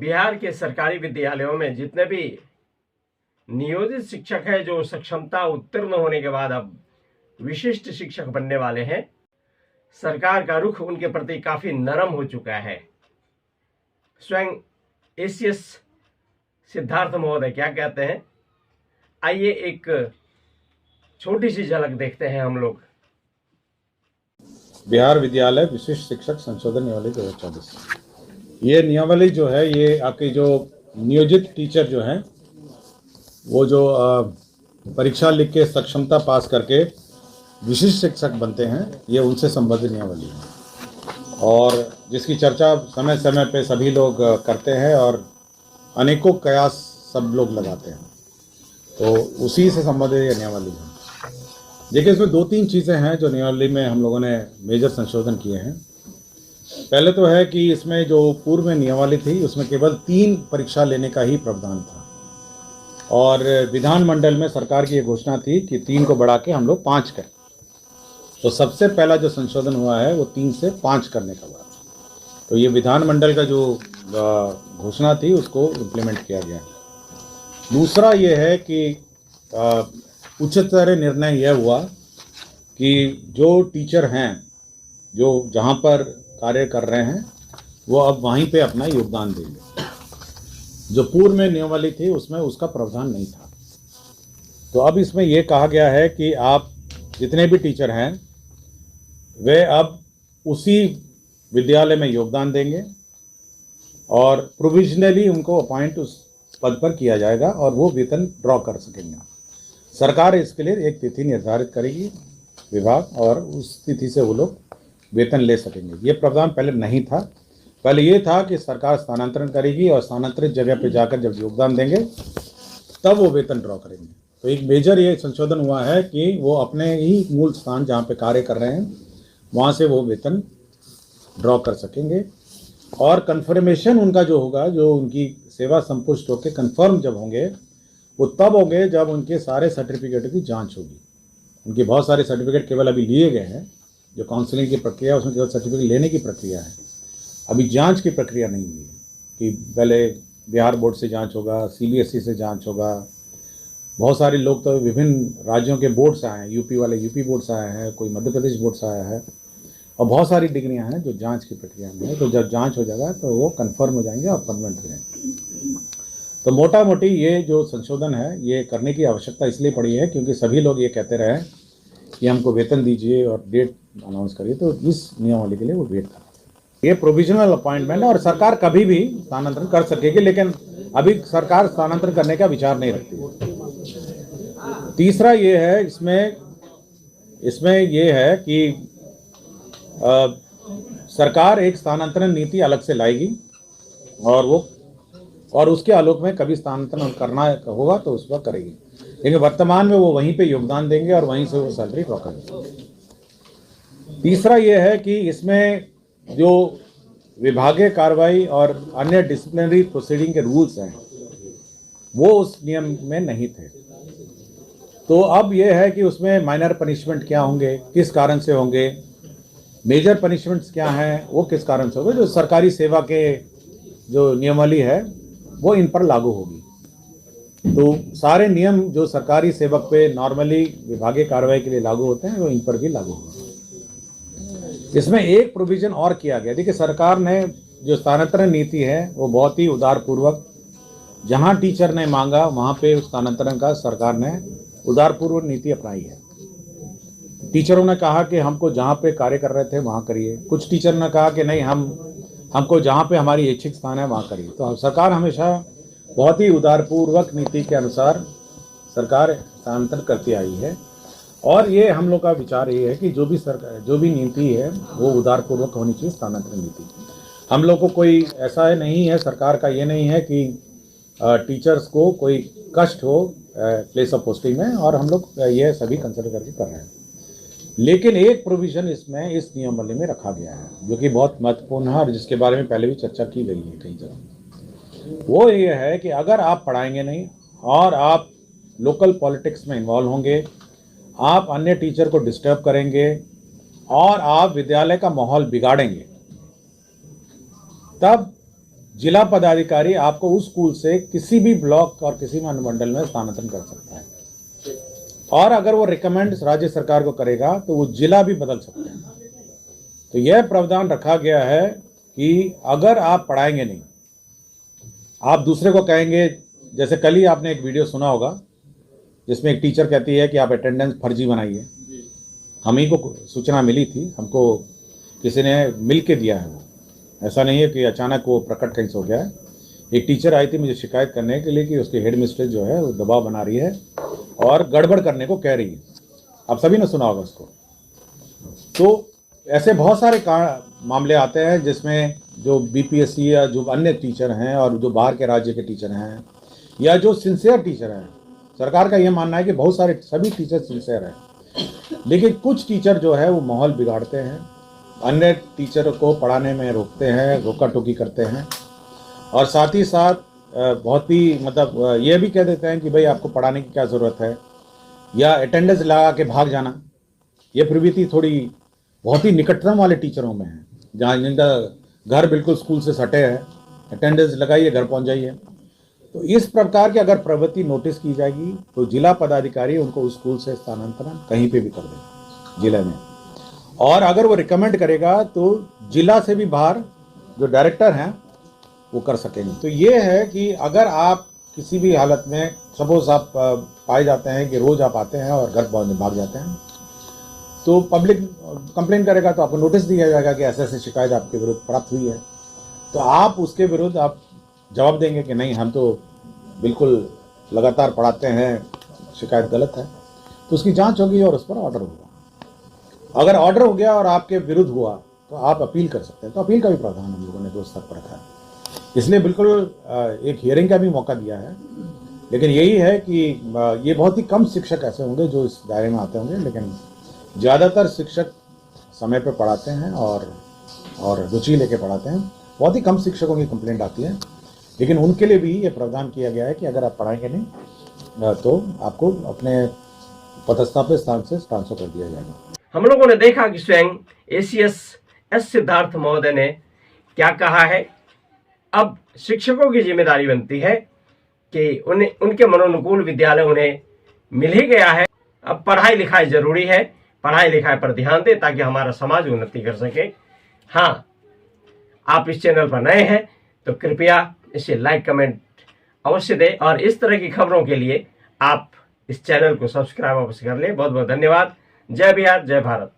बिहार के सरकारी विद्यालयों में जितने भी नियोजित शिक्षक हैं जो सक्षमता उत्तीर्ण होने के बाद अब विशिष्ट शिक्षक बनने वाले हैं, सरकार का रुख उनके प्रति काफी नरम हो चुका है। स्वयं एसीएस सिद्धार्थ महोदय क्या कहते हैं, आइए एक छोटी सी झलक देखते हैं हम लोग। बिहार विद्यालय विशिष्ट शिक्षक संशोधन नियमावली 2024। ये नियमावली जो है, ये आपके जो नियोजित टीचर जो हैं वो जो परीक्षा लिख के सक्षमता पास करके विशिष्ट शिक्षक बनते हैं, ये उनसे संबंधित नियमावली है और जिसकी चर्चा समय समय पे सभी लोग करते हैं और अनेकों कयास सब लोग लगाते हैं, तो उसी से संबंधित ये नियमावली है। देखिए, इसमें दो तीन चीज़ें हैं जो नियमावली में हम लोगों ने मेजर संशोधन किए हैं। पहले तो है कि इसमें जो पूर्व में नियमावली थी उसमें केवल 3 परीक्षा लेने का ही प्रावधान था और विधानमंडल में सरकार की ये घोषणा थी कि 3 को बढ़ा के हम लोग 5 करें। तो सबसे पहला जो संशोधन हुआ है वो 3 से 5 करने का हुआ। तो ये विधानमंडल का जो घोषणा थी उसको इम्प्लीमेंट किया गया। दूसरा ये है कि उच्चतर निर्णय यह हुआ कि जो टीचर हैं जो जहाँ पर कार्य कर रहे हैं वो अब वहीं पे अपना योगदान देंगे। जो पूर्व में नियमावली थी उसमें उसका प्रावधान नहीं था। तो अब इसमें यह कहा गया है कि आप जितने भी टीचर हैं वे अब उसी विद्यालय में योगदान देंगे और प्रोविजनली उनको अपॉइंट उस पद पर किया जाएगा और वो वेतन ड्रॉ कर सकेंगे। सरकार इसके लिए एक तिथि निर्धारित करेगी विभाग, और उस तिथि से वो लोग वेतन ले सकेंगे। ये प्रावधान पहले नहीं था। पहले ये था कि सरकार स्थानांतरण करेगी और स्थानांतरित जगह पे जाकर जब योगदान देंगे तब वो वेतन ड्रॉ करेंगे। तो एक मेजर ये संशोधन हुआ है कि वो अपने ही मूल स्थान जहाँ पे कार्य कर रहे हैं वहाँ से वो वेतन ड्रॉ कर सकेंगे। और कन्फर्मेशन उनका जो होगा, जो उनकी सेवा संपुष्ट होकर कन्फर्म जब होंगे वो तब होंगे जब उनके सारे सर्टिफिकेटों की जांच होगी। उनके बहुत सारे सर्टिफिकेट केवल अभी लिए गए हैं, जो काउंसलिंग की प्रक्रिया है उसमें केवल सर्टिफिकेट लेने की प्रक्रिया है, अभी जांच की प्रक्रिया नहीं हुई है। कि पहले बिहार बोर्ड से जांच होगा, सीबीएसई से जांच होगा। बहुत सारे लोग तो विभिन्न राज्यों के बोर्ड से आए हैं, यूपी वाले यूपी बोर्ड से आए हैं, कोई मध्य प्रदेश बोर्ड से आया है, और बहुत सारी डिग्रियाँ हैं जो जाँच की प्रक्रिया में है। तो जब जाँच हो जाएगा तो वो कन्फर्म हो जाएंगे और परमानेंट हो जाएंगे। तो मोटा मोटी ये जो संशोधन है ये करने की आवश्यकता इसलिए पड़ी है क्योंकि सभी लोग ये कहते रहे कि हमको वेतन दीजिए और डेट अनाउंस करिए, तो इस नियमावली के लिए वो वेट कर रहे हैं। ये प्रोविजनल अपॉइंटमेंट है और सरकार कभी भी स्थानांतरण कर सकेगी, लेकिन अभी सरकार स्थानांतरण करने का विचार नहीं रखती है। तीसरा ये है, इसमें ये है कि सरकार एक स्थानांतरण नीति अलग से लाएगी और उसके आलोक में कभी स्थानांतरण करना होगा तो उस वक्त करेगी, लेकिन वर्तमान में वो वहीं पे योगदान देंगे और वहीं से वो सैलरी ड्रॉ करेंगे। तीसरा ये है कि इसमें जो विभागीय कार्रवाई और अन्य डिसिप्लिनरी प्रोसीडिंग के रूल्स हैं वो उस नियम में नहीं थे। तो अब ये है कि उसमें माइनर पनिशमेंट क्या होंगे, किस कारण से होंगे, मेजर पनिशमेंट्स क्या हैं, वो किस कारण से होंगे। जो सरकारी सेवा के जो नियमावली है वो इन पर लागू होगी। तो सारे नियम जो सरकारी सेवक पे नॉर्मली विभागीय कार्रवाई के लिए लागू होते हैं वो इन पर भी लागू होंगे। इसमें एक प्रोविजन और किया गया। देखिए, सरकार ने जो स्थानांतरण नीति है वो बहुत ही उदारपूर्वक, जहां टीचर ने मांगा वहां पे स्थानांतरण का सरकार ने उदारपूर्वक नीति अपनाई है। टीचरों ने कहा कि हमको जहाँ पे कार्य कर रहे थे वहाँ करिए, कुछ टीचर ने कहा कि नहीं, हमको जहाँ पे हमारी इच्छित स्थान है वहाँ करिए। तो सरकार हमेशा बहुत ही उदारपूर्वक नीति के अनुसार सरकार स्थानांतरण करती आई है। और ये हम लोग का विचार ये है कि जो भी नीति है वो उदारपूर्वक होनी चाहिए, स्थानांतरण नीति। हम लोग को कोई ऐसा नहीं है, सरकार का ये नहीं है कि टीचर्स को कोई कष्ट हो प्लेस ऑफ पोस्टिंग में, और हम लोग ये सभी कंसिडर करके कर रहे हैं। लेकिन एक प्रोविज़न इसमें इस नियमावली में रखा गया है जो कि बहुत महत्वपूर्ण है और जिसके बारे में पहले भी चर्चा की गई है कई जगह। वो ये है कि अगर आप पढ़ाएंगे नहीं और आप लोकल पॉलिटिक्स में इन्वॉल्व होंगे, आप अन्य टीचर को डिस्टर्ब करेंगे और आप विद्यालय का माहौल बिगाड़ेंगे, तब जिला पदाधिकारी आपको उस स्कूल से किसी भी ब्लॉक और किसी भी अनुमंडल में स्थानांतरण कर सकता है, और अगर वो रिकमेंड राज्य सरकार को करेगा तो वो जिला भी बदल सकते हैं। तो यह प्रावधान रखा गया है कि अगर आप पढ़ाएंगे नहीं, आप दूसरे को कहेंगे, जैसे कल ही आपने एक वीडियो सुना होगा जिसमें एक टीचर कहती है कि आप अटेंडेंस फर्जी बनाइए। हम ही को सूचना मिली थी, हमको किसी ने मिल के दिया है, वो ऐसा नहीं है कि अचानक वो प्रकट कहीं से हो गया है। एक टीचर आई थी मुझे शिकायत करने के लिए कि उसकी हेड मिस्ट्रेस जो है वो दबाव बना रही है और गड़बड़ करने को कह रही है। आप सभी ने सुना होगा उसको। तो ऐसे बहुत सारे मामले आते हैं जिसमें जो बीपीएससी या जो अन्य टीचर हैं और जो बाहर के राज्य के टीचर हैं या जो सिंसियर टीचर हैं, सरकार का ये मानना है कि बहुत सारे सभी टीचर सिंसियर हैं, लेकिन कुछ टीचर जो है वो माहौल बिगाड़ते हैं, अन्य टीचर को पढ़ाने में रोकते हैं, रोका टोकी करते हैं, और साथ ही साथ बहुत ही मतलब ये भी कह देते हैं कि भाई आपको पढ़ाने की क्या ज़रूरत है, या अटेंडेंस लगा के भाग जाना। ये प्रवृत्ति थोड़ी बहुत ही निकटतम वाले टीचरों में है, जहाँ जिनका घर बिल्कुल स्कूल से सटे है, अटेंडेंस लगाइए घर पहुँच जाइए। तो इस प्रकार की अगर प्रवृत्ति नोटिस की जाएगी तो जिला पदाधिकारी उनको उस स्कूल से स्थानांतरण कहीं पे भी कर देगा जिले में, और अगर वो रिकमेंड करेगा तो जिला से भी बाहर जो डायरेक्टर हैं वो कर सकेंगे। तो ये है कि अगर आप किसी भी हालत में, सपोज आप पाए जाते हैं कि रोज़ आप आते हैं और घर भाग जाते हैं, तो पब्लिक कंप्लेन करेगा तो आपको नोटिस दिया जाएगा कि ऐसे ऐसे शिकायत आपके विरुद्ध प्राप्त हुई है, तो आप उसके विरुद्ध आप जवाब देंगे कि नहीं, हम तो बिल्कुल लगातार पढ़ाते हैं, शिकायत गलत है, तो उसकी जांच होगी और उस पर ऑर्डर होगा। अगर ऑर्डर हो गया और आपके विरुद्ध हुआ तो आप अपील कर सकते हैं। तो अपील का भी प्रावधान हम लोगों ने 2 स्तर पर रखा है, इसलिए बिल्कुल एक हियरिंग का भी मौका दिया है। लेकिन यही है कि ये बहुत ही कम शिक्षक ऐसे होंगे जो इस दायरे में आते होंगे, लेकिन ज़्यादातर शिक्षक समय पर पढ़ाते हैं और रुचि लेके पढ़ाते हैं। बहुत ही कम शिक्षकों की कंप्लेंट आती है, लेकिन उनके लिए भी ये प्रावधान किया गया है कि अगर आप पढ़ाएंगे नहीं तो आपको अपने पदस्थापित स्थान से ट्रांसफर कर दिया जाएगा। हम लोगों ने देखा कि स्वयं ACS एस सिद्धार्थ महोदय ने क्या कहा है। अब शिक्षकों की जिम्मेदारी बनती है कि उनके मनोनुकूल विद्यालय उन्हें मिल ही गया है। अब पढ़ाई लिखाई जरूरी है, पढ़ाई लिखाई पर ध्यान दें ताकि हमारा समाज उन्नति कर सके। हाँ, आप इस चैनल पर नए हैं तो कृपया इसे लाइक कमेंट अवश्य दें, और इस तरह की खबरों के लिए आप इस चैनल को सब्सक्राइब अवश्य कर लें। बहुत बहुत धन्यवाद। जय बिहार, जय भारत।